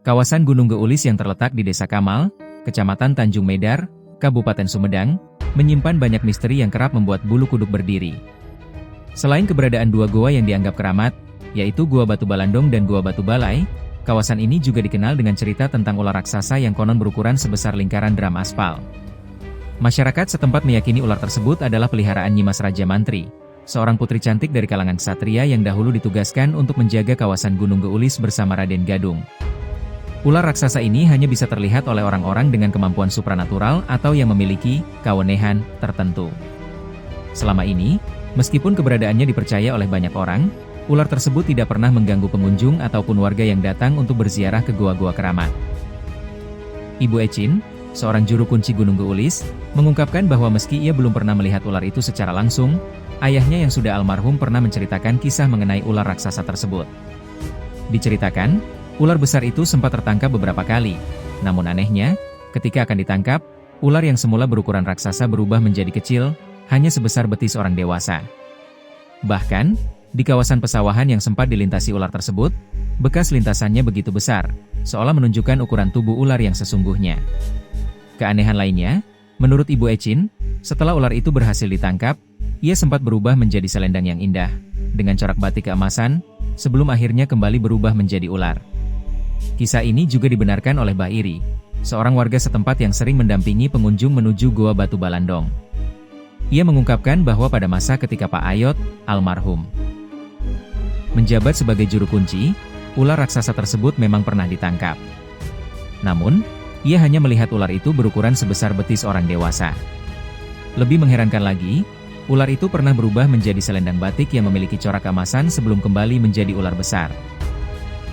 Kawasan Gunung Geulis yang terletak di Desa Kamal, Kecamatan Tanjung Medar, Kabupaten Sumedang, menyimpan banyak misteri yang kerap membuat bulu kuduk berdiri. Selain keberadaan dua goa yang dianggap keramat, yaitu Gua Batu Balandong dan Gua Batu Balai, kawasan ini juga dikenal dengan cerita tentang ular raksasa yang konon berukuran sebesar lingkaran drum aspal. Masyarakat setempat meyakini ular tersebut adalah peliharaan Nyimas Raja Mantri, seorang putri cantik dari kalangan ksatria yang dahulu ditugaskan untuk menjaga kawasan Gunung Geulis bersama Raden Gadung. Ular raksasa ini hanya bisa terlihat oleh orang-orang dengan kemampuan supranatural atau yang memiliki keanehan tertentu. Selama ini, meskipun keberadaannya dipercaya oleh banyak orang, ular tersebut tidak pernah mengganggu pengunjung ataupun warga yang datang untuk berziarah ke gua-gua keramat. Ibu Ecin, seorang juru kunci Gunung Geulis, mengungkapkan bahwa meski ia belum pernah melihat ular itu secara langsung, ayahnya yang sudah almarhum pernah menceritakan kisah mengenai ular raksasa tersebut. Diceritakan, ular besar itu sempat tertangkap beberapa kali, namun anehnya, ketika akan ditangkap, ular yang semula berukuran raksasa berubah menjadi kecil, hanya sebesar betis orang dewasa. Bahkan, di kawasan pesawahan yang sempat dilintasi ular tersebut, bekas lintasannya begitu besar, seolah menunjukkan ukuran tubuh ular yang sesungguhnya. Keanehan lainnya, menurut Ibu Ecin, setelah ular itu berhasil ditangkap, ia sempat berubah menjadi selendang yang indah, dengan corak batik keemasan, sebelum akhirnya kembali berubah menjadi ular. Kisah ini juga dibenarkan oleh Mbah Iri, seorang warga setempat yang sering mendampingi pengunjung menuju Gua Batu Balandong. Ia mengungkapkan bahwa pada masa ketika Pak Ayot, almarhum, menjabat sebagai juru kunci, ular raksasa tersebut memang pernah ditangkap. Namun, ia hanya melihat ular itu berukuran sebesar betis orang dewasa. Lebih mengherankan lagi, ular itu pernah berubah menjadi selendang batik yang memiliki corak keemasan sebelum kembali menjadi ular besar.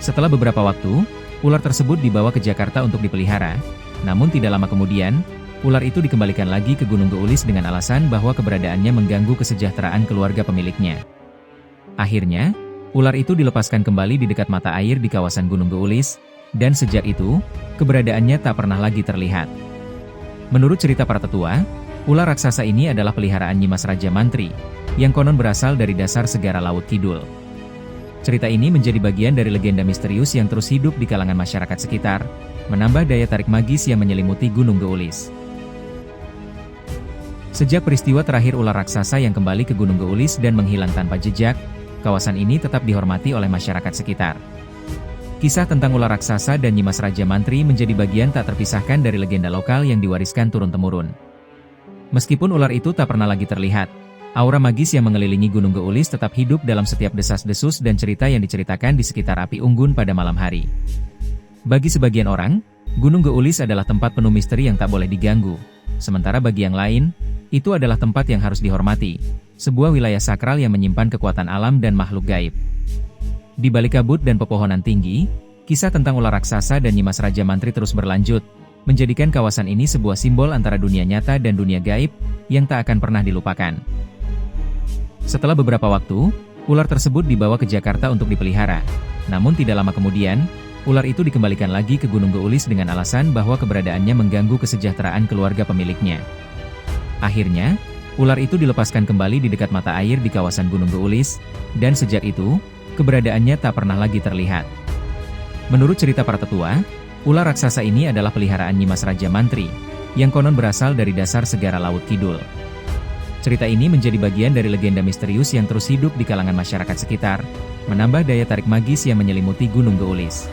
Setelah beberapa waktu, ular tersebut dibawa ke Jakarta untuk dipelihara, namun tidak lama kemudian, ular itu dikembalikan lagi ke Gunung Geulis dengan alasan bahwa keberadaannya mengganggu kesejahteraan keluarga pemiliknya. Akhirnya, ular itu dilepaskan kembali di dekat mata air di kawasan Gunung Geulis, dan sejak itu, keberadaannya tak pernah lagi terlihat. Menurut cerita para tetua, ular raksasa ini adalah peliharaan Nyimas Raja Mantri, yang konon berasal dari dasar Segara Laut Kidul. Cerita ini menjadi bagian dari legenda misterius yang terus hidup di kalangan masyarakat sekitar, menambah daya tarik magis yang menyelimuti Gunung Geulis. Sejak peristiwa terakhir ular raksasa yang kembali ke Gunung Geulis dan menghilang tanpa jejak, kawasan ini tetap dihormati oleh masyarakat sekitar. Kisah tentang ular raksasa dan Nyimas Raja Mantri menjadi bagian tak terpisahkan dari legenda lokal yang diwariskan turun-temurun. Meskipun ular itu tak pernah lagi terlihat, aura magis yang mengelilingi Gunung Geulis tetap hidup dalam setiap desas-desus dan cerita yang diceritakan di sekitar api unggun pada malam hari. Bagi sebagian orang, Gunung Geulis adalah tempat penuh misteri yang tak boleh diganggu, sementara bagi yang lain, itu adalah tempat yang harus dihormati, sebuah wilayah sakral yang menyimpan kekuatan alam dan makhluk gaib. Di balik kabut dan pepohonan tinggi, kisah tentang ular raksasa dan Nyimas Raja Mantri terus berlanjut, menjadikan kawasan ini sebuah simbol antara dunia nyata dan dunia gaib, yang tak akan pernah dilupakan. Setelah beberapa waktu, ular tersebut dibawa ke Jakarta untuk dipelihara. Namun tidak lama kemudian, ular itu dikembalikan lagi ke Gunung Geulis dengan alasan bahwa keberadaannya mengganggu kesejahteraan keluarga pemiliknya. Akhirnya, ular itu dilepaskan kembali di dekat mata air di kawasan Gunung Geulis, dan sejak itu, keberadaannya tak pernah lagi terlihat. Menurut cerita para tetua, ular raksasa ini adalah peliharaan Nyimas Raja Mantri, yang konon berasal dari dasar Segara Laut Kidul. Cerita ini menjadi bagian dari legenda misterius yang terus hidup di kalangan masyarakat sekitar, menambah daya tarik magis yang menyelimuti Gunung Geulis.